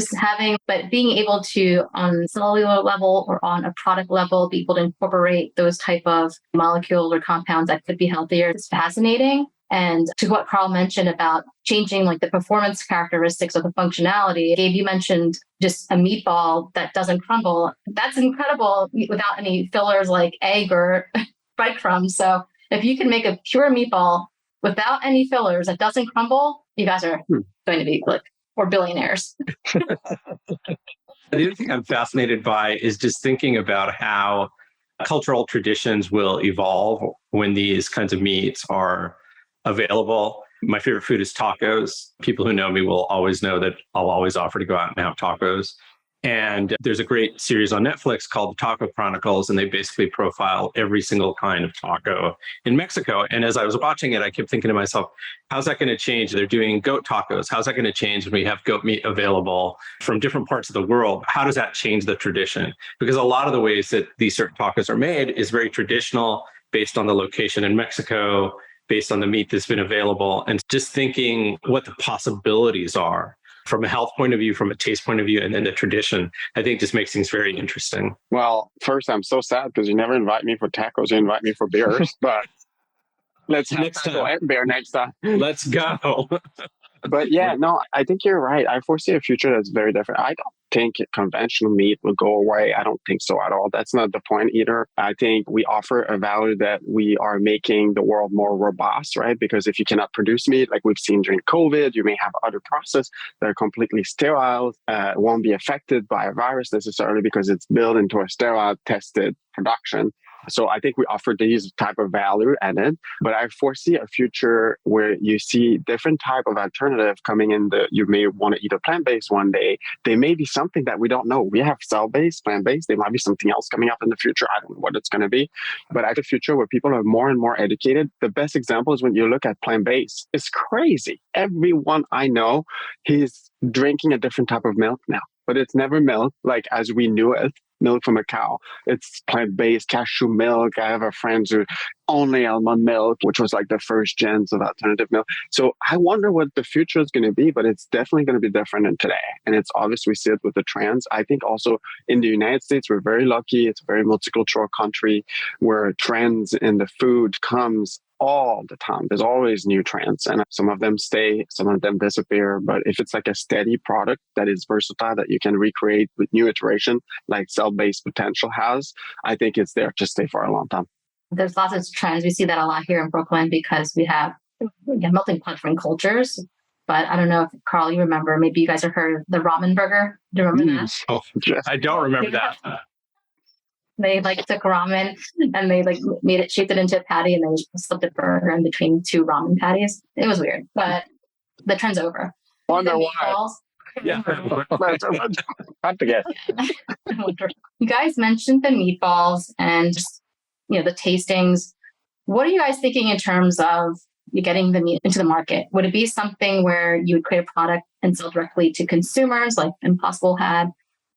But being able to, on cellular level or on a product level, be able to incorporate those type of molecules or compounds that could be healthier is fascinating. And to what Karl mentioned about changing like the performance characteristics of the functionality, Gabe, you mentioned just a meatball that doesn't crumble. That's incredible without any fillers like egg or breadcrumbs. So if you can make a pure meatball without any fillers that doesn't crumble, you guys are going to be like Orbillion. The other thing I'm fascinated by is just thinking about how cultural traditions will evolve when these kinds of meats are available. My favorite food is tacos. People who know me will always know that I'll always offer to go out and have tacos. And there's a great series on Netflix called The Taco Chronicles, and they basically profile every single kind of taco in Mexico. And as I was watching it, I kept thinking to myself, how's that going to change? They're doing goat tacos. How's that going to change when we have goat meat available from different parts of the world? How does that change the tradition? Because a lot of the ways that these certain tacos are made is very traditional, based on the location in Mexico, based on the meat that's been available, and just thinking what the possibilities are from a health point of view, from a taste point of view, and then the tradition, I think just makes things very interesting. Well, first, I'm so sad because you never invite me for tacos, you invite me for beers, but let's have Next taco time. and beer next time. Let's go. But yeah, no, I think you're right. I foresee a future that's very different. I don't think conventional meat will go away. I don't think so at all. That's not the point either. I think we offer a value that we are making the world more robust, right? Because if you cannot produce meat, like we've seen during COVID, you may have other processes that are completely sterile, won't be affected by a virus necessarily because it's built into a sterile, tested production. So I think we offer these type of value added, but I foresee a future where you see different type of alternative coming in. You may want to eat a plant-based one day. There may be something that we don't know. We have cell-based, plant-based. There might be something else coming up in the future. I don't know what it's going to be, but I think a future where people are more and more educated. The best example is when you look at plant-based. It's crazy. Everyone I know, he's drinking a different type of milk now, but it's never milk like as we knew it. Milk from a cow. It's plant-based cashew milk. I have a friend who only almond milk, which was like the first gens of alternative milk. So I wonder what the future is going to be, but it's definitely going to be different than today. And it's obvious we see it with the trends. I think also in the United States, we're very lucky. It's a very multicultural country where trends in the food comes all the time. There's always new trends, and some of them stay, some of them disappear. But if it's like a steady product that is versatile, that you can recreate with new iteration, like cell-based potential has, I think it's there to stay for a long time. There's lots of trends. We see that a lot here in Brooklyn because we have melting pot different cultures. But I don't know if, Karl, you remember, maybe you guys have heard of the ramen burger. Do you remember that? Oh, I don't remember that. They like took ramen and they like made it, shaped it into a patty, and they slipped a burger in between two ramen patties. It was weird, but the trend's over. Wonder The why. meatballs. Yeah. Hard to guess. You guys mentioned the meatballs and just, the tastings. What are you guys thinking in terms of you getting the meat into the market? Would it be something where you would create a product and sell directly to consumers like Impossible had,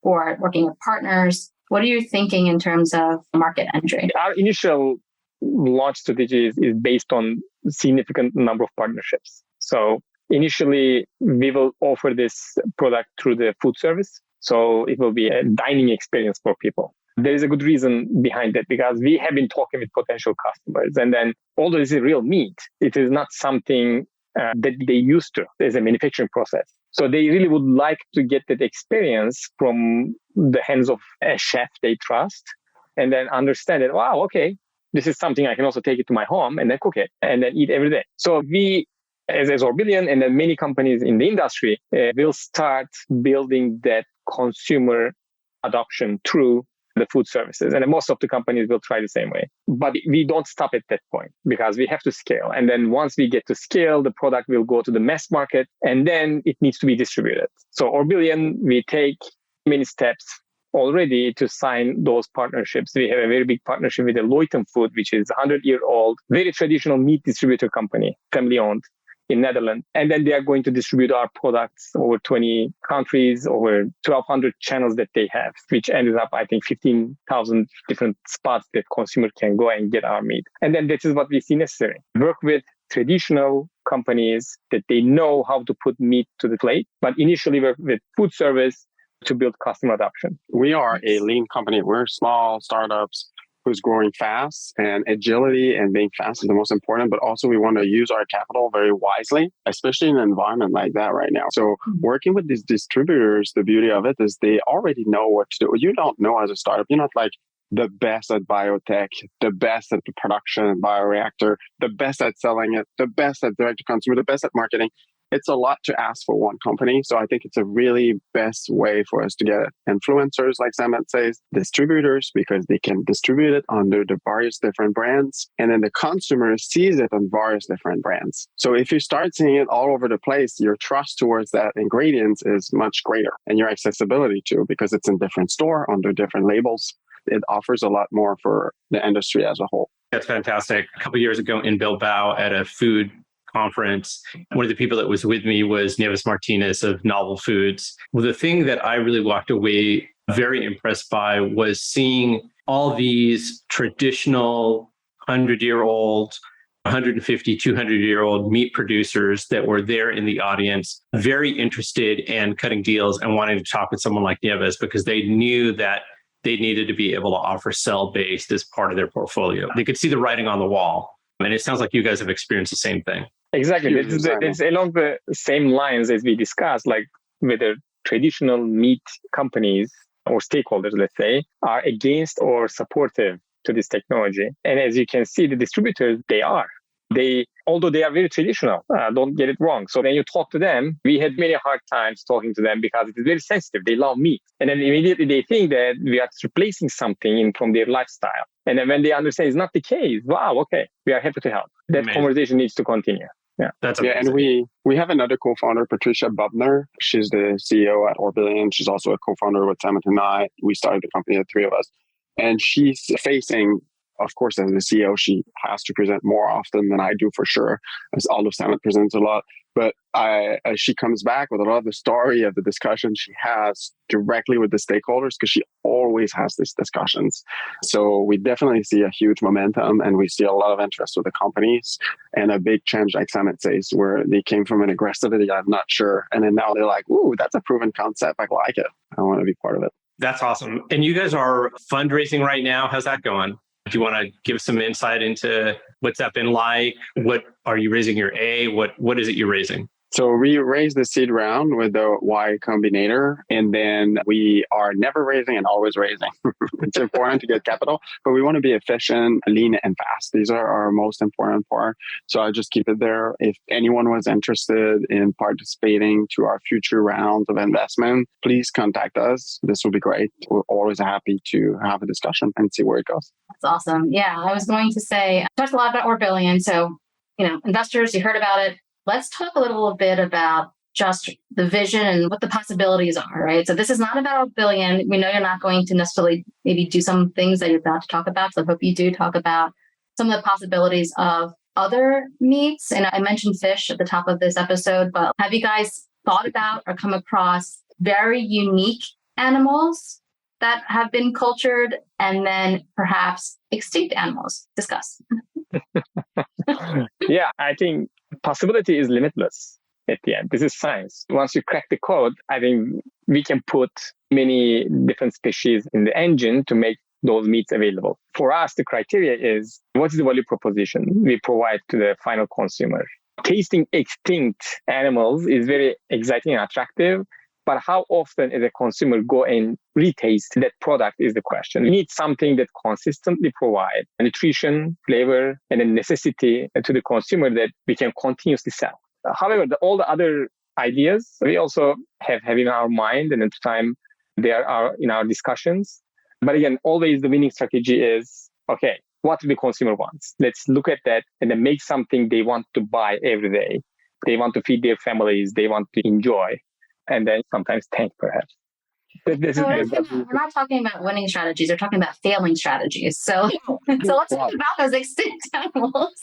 or working with partners? What are you thinking in terms of market entry? Our initial launch strategy is based on significant number of partnerships. So initially, we will offer this product through the food service. So it will be a dining experience for people. There is a good reason behind that, because we have been talking with potential customers. And then, although this is real meat, it is not something that they used to as a manufacturing process. So they really would like to get that experience from the hands of a chef they trust, and then understand that, wow, okay, this is something I can also take it to my home and then cook it and then eat every day. So we, as Orbillion and then many companies in the industry, will start building that consumer adoption through the food services. And most of the companies will try the same way. But we don't stop at that point, because we have to scale. And then once we get to scale, the product will go to the mass market, and then it needs to be distributed. So Orbillion, we take many steps already to sign those partnerships. We have a very big partnership with the Loyton Food, which is a 100-year-old, very traditional meat distributor company, family-owned, in Netherlands. And then they are going to distribute our products over 20 countries, over 1,200 channels that they have, which ended up, I think, 15,000 different spots that consumers can go and get our meat. And then this is what we see necessary. Work with traditional companies that they know how to put meat to the plate, but initially work with food service to build customer adoption. We are a lean company. We're small startups who's growing fast, and agility and being fast is the most important, but also we want to use our capital very wisely, especially in an environment like that right now. So working with these distributors, the beauty of it is they already know what to do. You don't know as a startup, you're not like the best at biotech, the best at the production bioreactor, the best at selling it, the best at direct to consumer, the best at marketing. It's a lot to ask for one company. So I think it's a really best way for us to get influencers, like Samet says, distributors, because they can distribute it under the various different brands. And then the consumer sees it on various different brands. So if you start seeing it all over the place, your trust towards that ingredient is much greater, and your accessibility too, because it's in different store under different labels. It offers a lot more for the industry as a whole. That's fantastic. A couple of years ago in Bilbao at a food conference, one of the people that was with me was Nieves Martinez of Novel Foods. Well, the thing that I really walked away very impressed by was seeing all these traditional 100-year-old, 150, 200-year-old meat producers that were there in the audience, very interested in cutting deals and wanting to talk with someone like Nieves, because they knew that they needed to be able to offer cell-based as part of their portfolio. They could see the writing on the wall. And it sounds like you guys have experienced the same thing. Exactly. It's along the same lines as we discussed, like whether traditional meat companies or stakeholders, let's say, are against or supportive to this technology. And as you can see, the distributors, although they are very traditional, don't get it wrong. So when you talk to them, we had many hard times talking to them because it is very sensitive. They love meat. And then immediately they think that we are replacing something from their lifestyle. And then when they understand it's not the case, wow, okay, we are happy to help. That Amazing. Conversation needs to continue. Yeah, that's amazing. And we have another co-founder, Patricia Bubner. She's the CEO at Orbillion. She's also a co-founder with Samet and I. We started the company, the three of us. And she's facing, of course, as the CEO, she has to present more often than I do for sure, as all of Samet presents a lot. But she comes back with a lot of the story of the discussion she has directly with the stakeholders, because she always has these discussions. So we definitely see a huge momentum, and we see a lot of interest with the companies, and a big change, like Samet says, where they came from an aggressivity, I'm not sure. And then now they're like, ooh, that's a proven concept. I like it. I want to be part of it. That's awesome. And you guys are fundraising right now. How's that going? Do you want to give some insight into What's that been like? What are you raising your A? What is it you're raising? So we raised the seed round with the Y Combinator, and then we are never raising and always raising. It's important to get capital, but we want to be efficient, lean, and fast. These are our most important part. So I just keep it there. If anyone was interested in participating to our future rounds of investment, please contact us. This will be great. We're always happy to have a discussion and see where it goes. That's awesome. Yeah, I was going to say, I talked a lot about Orbillion. So, investors, you heard about it. Let's talk a little bit about just the vision and what the possibilities are, right? So this is not about Orbillion. We know you're not going to necessarily maybe do some things that you're about to talk about. So I hope you do talk about some of the possibilities of other meats. And I mentioned fish at the top of this episode, but have you guys thought about or come across very unique animals that have been cultured and then perhaps extinct animals? Discuss. Yeah, I think possibility is limitless at the end. This is science. Once you crack the code, I think we can put many different species in the engine to make those meats available. For us, the criteria is what is the value proposition we provide to the final consumer. Tasting extinct animals is very exciting and attractive, but how often as a consumer go and retaste that product is the question. We need something that consistently provides nutrition, flavor, and a necessity to the consumer that we can continuously sell. However, all the other ideas we also have in our mind, and at the time they are in our discussions. But again, always the winning strategy is, okay, what do the consumer wants? Let's look at that and then make something they want to buy every day. They want to feed their families. They want to enjoy. And then sometimes tank, perhaps. We're not talking about winning strategies. We're talking about failing strategies. So let's talk about those extinct animals.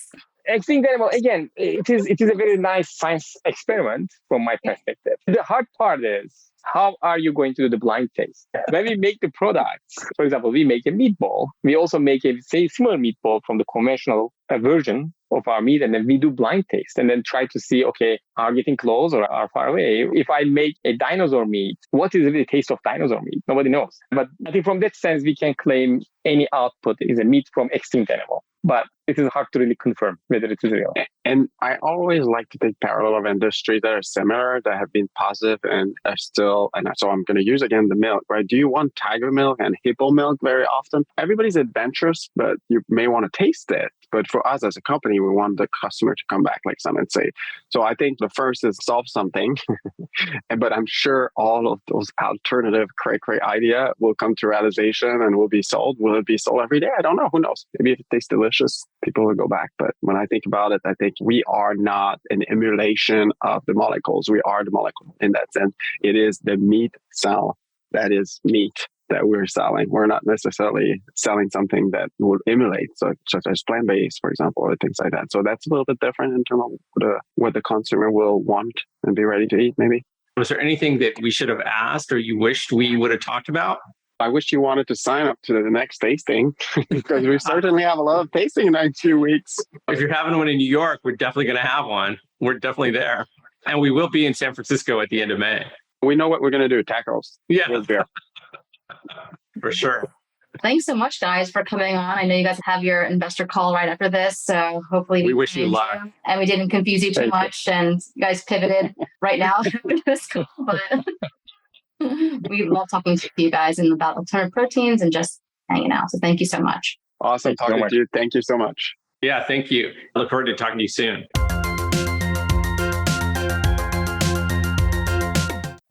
Extinct animal, again, it is a very nice science experiment from my perspective. The hard part is, how are you going to do the blind taste? When we make the products, for example, we make a meatball. We also make a similar meatball from the conventional version of our meat, and then we do blind taste and then try to see, okay, are getting close or are far away? If I make a dinosaur meat, what is the taste of dinosaur meat? Nobody knows. But I think from that sense, we can claim any output is a meat from extinct animal. But it is hard to really confirm whether it is real. And I always like to take parallel of industries that are similar, that have been positive and are still, and so I'm going to use again the milk, right? Do you want tiger milk and hippo milk very often? Everybody's adventurous, but you may want to taste it. But for us as a company, we want the customer to come back, like Samet say. So I think the first is solve something, but I'm sure all of those alternative cray idea will come to realization and will be sold. Will it be sold every day? I don't know. Who knows? Maybe if it tastes delicious, people will go back. But when I think about it, I think we are not an emulation of the molecules. We are the molecule in that sense. It is the meat cell that is meat that we're selling. We're not necessarily selling something that will emulate, such as plant-based, for example, or things like that. So that's a little bit different in terms of what the consumer will want and be ready to eat, maybe. Was there anything that we should have asked or you wished we would have talked about? I wish you wanted to sign up to the next tasting because we certainly have a lot of tasting in the next few weeks. If you're having one in New York, we're definitely going to have one. We're definitely there. And we will be in San Francisco at the end of May. We know what we're going to do. Tacos. Yeah. With beer. For sure. Thanks so much, guys, for coming on. I know you guys have your investor call right after this, so hopefully we wish you luck. And we didn't confuse you too much, and you guys pivoted right now after this call. But we love talking to you guys about alternative proteins and just hanging out. So thank you so much. Awesome talking to you. Thank you so much. Yeah, thank you. Look forward to talking to you soon.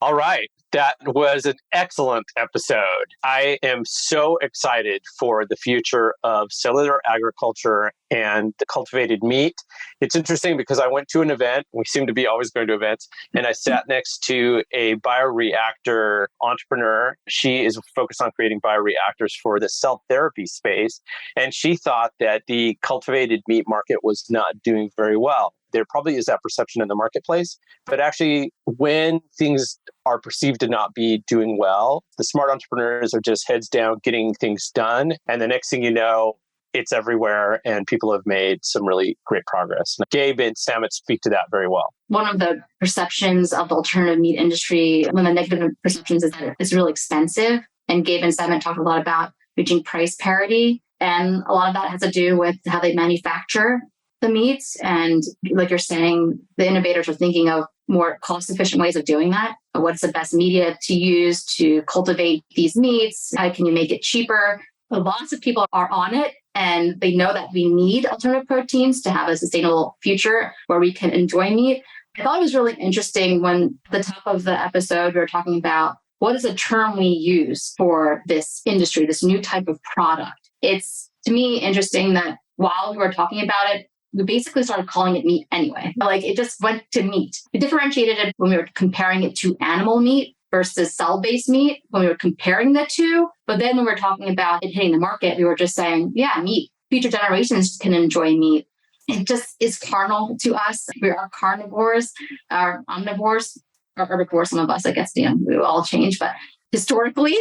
All right. That was an excellent episode. I am so excited for the future of cellular agriculture and cultivated meat. It's interesting because I went to an event. We seem to be always going to events. And I sat next to a bioreactor entrepreneur. She is focused on creating bioreactors for the cell therapy space. And she thought that the cultivated meat market was not doing very well. There probably is that perception in the marketplace, but actually when things are perceived to not be doing well, the smart entrepreneurs are just heads down getting things done. And the next thing you know, it's everywhere and people have made some really great progress. Gabe and Samet speak to that very well. One of the perceptions of the alternative meat industry, one of the negative perceptions is that it's really expensive. And Gabe and Samet talked a lot about reaching price parity. And a lot of that has to do with how they manufacture the meats. And like you're saying, the innovators are thinking of more cost-efficient ways of doing that. What's the best media to use to cultivate these meats? How can you make it cheaper? Lots of people are on it, and they know that we need alternative proteins to have a sustainable future where we can enjoy meat. I thought it was really interesting when at the top of the episode, we were talking about what is a term we use for this industry, this new type of product. It's, to me, interesting that while we were talking about it, we basically started calling it meat anyway. Like it just went to meat. We differentiated it when we were comparing it to animal meat versus cell-based meat, when we were comparing the two. But then when we were talking about it hitting the market, we were just saying, yeah, meat. Future generations can enjoy meat. It just is carnal to us. We are carnivores, our omnivores, or herbivores, some of us, I guess, we all change. But historically,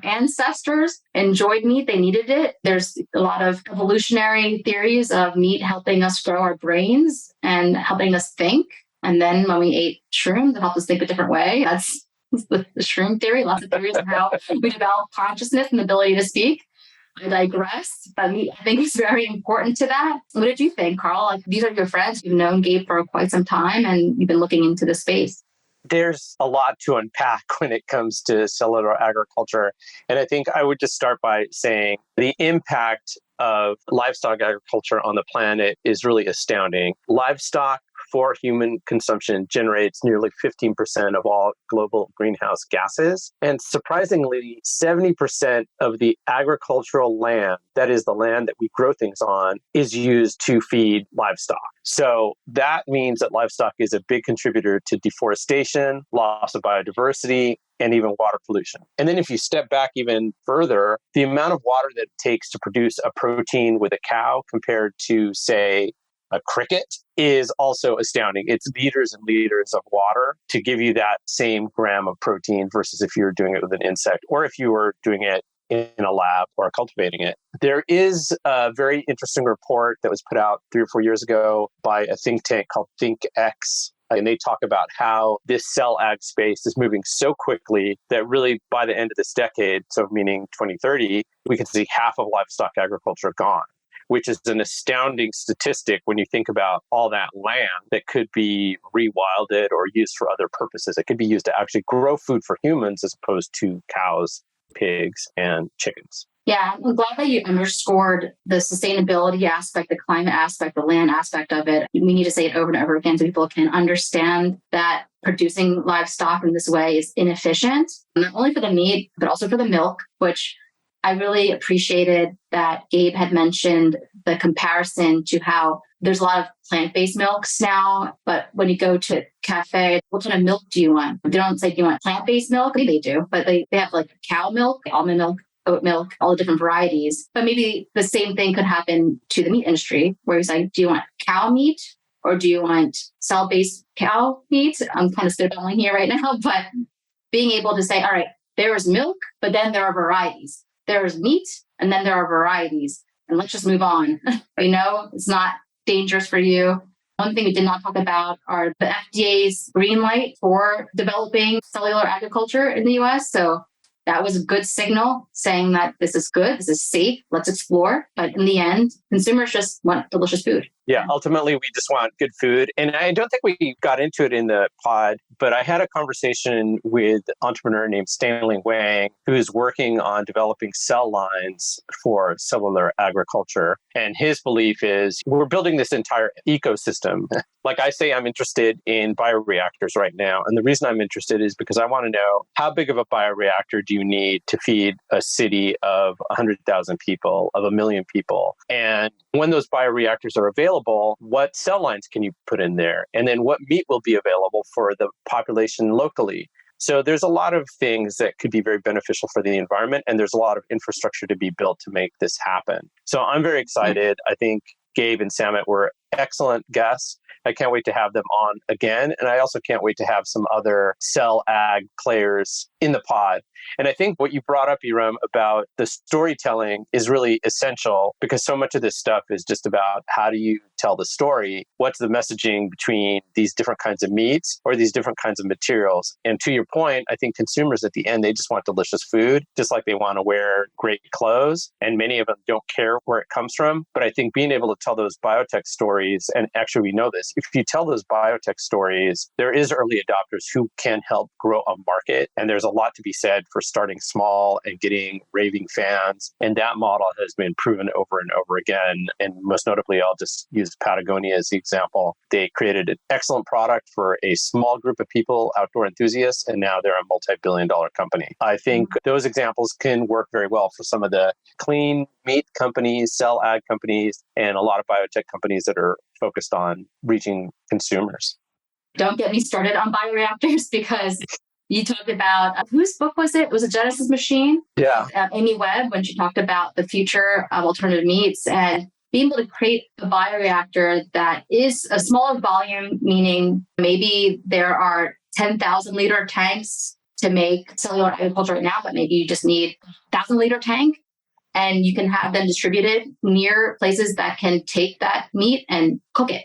ancestors enjoyed meat. They needed it. There's a lot of evolutionary theories of meat helping us grow our brains and helping us think. And then when we ate shrooms, it helped us think a different way. That's the shroom theory. Lots of theories of how we develop consciousness and the ability to speak. I digress, but meat, I think, is very important to that. What did you think, Karl? Like, these are your friends. You've known Gabe for quite some time, and you've been looking into the space. There's a lot to unpack when it comes to cellular agriculture. And I think I would just start by saying the impact of livestock agriculture on the planet is really astounding. Livestock for human consumption generates nearly 15% of all global greenhouse gases. And surprisingly, 70% of the agricultural land, that is the land that we grow things on, is used to feed livestock. So that means that livestock is a big contributor to deforestation, loss of biodiversity, and even water pollution. And then if you step back even further, the amount of water that it takes to produce a protein with a cow compared to, say, a cricket is also astounding. It's liters and liters of water to give you that same gram of protein versus if you were doing it with an insect or if you were doing it in a lab or cultivating it. There is a very interesting report that was put out 3 or 4 years ago by a think tank called ThinkX. And they talk about how this cell ag space is moving so quickly that really by the end of this decade, so meaning 2030, we can see half of livestock agriculture gone, which is an astounding statistic when you think about all that land that could be rewilded or used for other purposes. It could be used to actually grow food for humans as opposed to cows, pigs, and chickens. Yeah, I'm glad that you underscored the sustainability aspect, the climate aspect, the land aspect of it. We need to say it over and over again so people can understand that producing livestock in this way is inefficient, not only for the meat, but also for the milk, which I really appreciated that Gabe had mentioned the comparison to how there's a lot of plant-based milks now, but when you go to a cafe, what kind of milk do you want? They don't say, do you want plant-based milk? Maybe they do, but they have like cow milk, almond milk, oat milk, all the different varieties. But maybe the same thing could happen to the meat industry, where he's like, do you want cow meat or do you want cell-based cow meat? I'm kind of spitballing here right now, but being able to say, all right, there is milk, but then there are varieties. There is meat, and then there are varieties. And let's just move on. It's not dangerous for you. One thing we did not talk about are the FDA's green light for developing cellular agriculture in the US. So that was a good signal saying that this is good, this is safe, let's explore. But in the end, consumers just want delicious food. Yeah, ultimately, we just want good food. And I don't think we got into it in the pod, but I had a conversation with an entrepreneur named Stanley Wang, who is working on developing cell lines for cellular agriculture. And his belief is we're building this entire ecosystem. Like I say, I'm interested in bioreactors right now. And the reason I'm interested is because I want to know how big of a bioreactor do you need to feed a city of 100,000 people, of 1 million people? And when those bioreactors are available, what cell lines can you put in there? And then what meat will be available for the population locally? So there's a lot of things that could be very beneficial for the environment. And there's a lot of infrastructure to be built to make this happen. So I'm very excited. I think Gabe and Samet were excellent guests. I can't wait to have them on again. And I also can't wait to have some other cell ag players in the pod. And I think what you brought up, Erum, about the storytelling is really essential because so much of this stuff is just about how do you tell the story. What's the messaging between these different kinds of meats or these different kinds of materials? And to your point, I think consumers at the end, they just want delicious food, just like they want to wear great clothes. And many of them don't care where it comes from. But I think being able to tell those biotech stories, and actually we know this, if you tell those biotech stories, there is early adopters who can help grow a market. And there's a lot to be said for starting small and getting raving fans. And that model has been proven over and over again. And most notably, I'll just use Patagonia as the example. They created an excellent product for a small group of people, outdoor enthusiasts, and now they're a multi-billion-dollar company. I think those examples can work very well for some of the clean meat companies, cell ag companies, and a lot of biotech companies that are focused on reaching consumers. Don't get me started on bioreactors because you talked about, whose book was it? Was it Genesis Machine? Yeah. Amy Webb, when she talked about the future of alternative meats and being able to create a bioreactor that is a smaller volume, meaning maybe there are 10,000 liter tanks to make cellular agriculture right now, but maybe you just need 1,000 liter tank and you can have them distributed near places that can take that meat and cook it.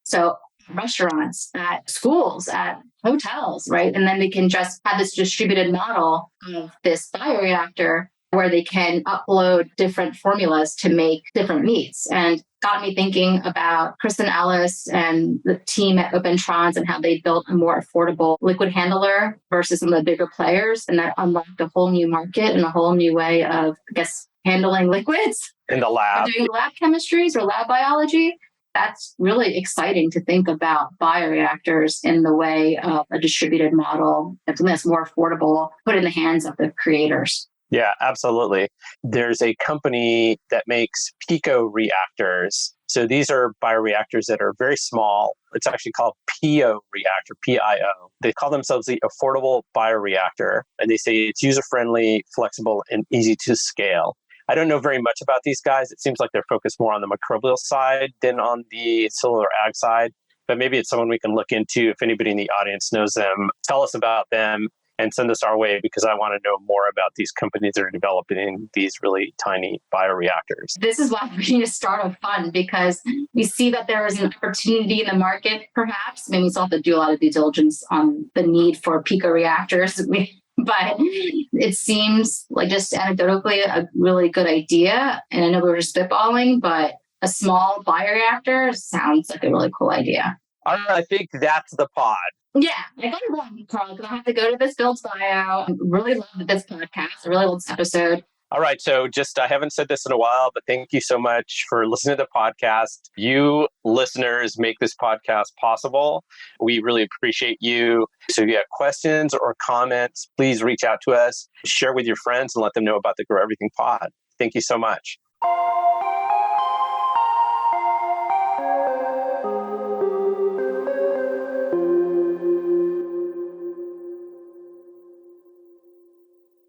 So restaurants, at schools, at hotels, right? And then they can just have this distributed model of this bioreactor where they can upload different formulas to make different meats. And got me thinking about Kristen Ellis and the team at OpenTrons and how they built a more affordable liquid handler versus some of the bigger players. And that unlocked a whole new market and a whole new way of, I guess, handling liquids. In the lab. Or doing lab chemistries or lab biology. That's really exciting to think about bioreactors in the way of a distributed model, something that's more affordable, put in the hands of the creators. Yeah, absolutely. There's a company that makes pico reactors. So these are bioreactors that are very small. It's actually called PIO reactor, PIO. They call themselves the affordable bioreactor, and they say it's user-friendly, flexible, and easy to scale. I don't know very much about these guys. It seems like they're focused more on the microbial side than on the cellular ag side, but maybe it's someone we can look into. If anybody in the audience knows them, tell us about them and send us our way, because I want to know more about these companies that are developing these really tiny bioreactors. This is why we need to start a fund, because we see that there is an opportunity in the market, perhaps. Maybe we still have to do a lot of due diligence on the need for pico reactors. But it seems like, just anecdotally, a really good idea. And I know we were just spitballing, but a small bioreactor sounds like a really cool idea. I think that's the pod. Yeah, I got to run, Carl, because I have to go to this Build's bio. I really loved this podcast. I really loved this episode. All right. So I haven't said this in a while, but thank you so much for listening to the podcast. You listeners make this podcast possible. We really appreciate you. So if you have questions or comments, please reach out to us, share with your friends, and let them know about the Grow Everything pod. Thank you so much.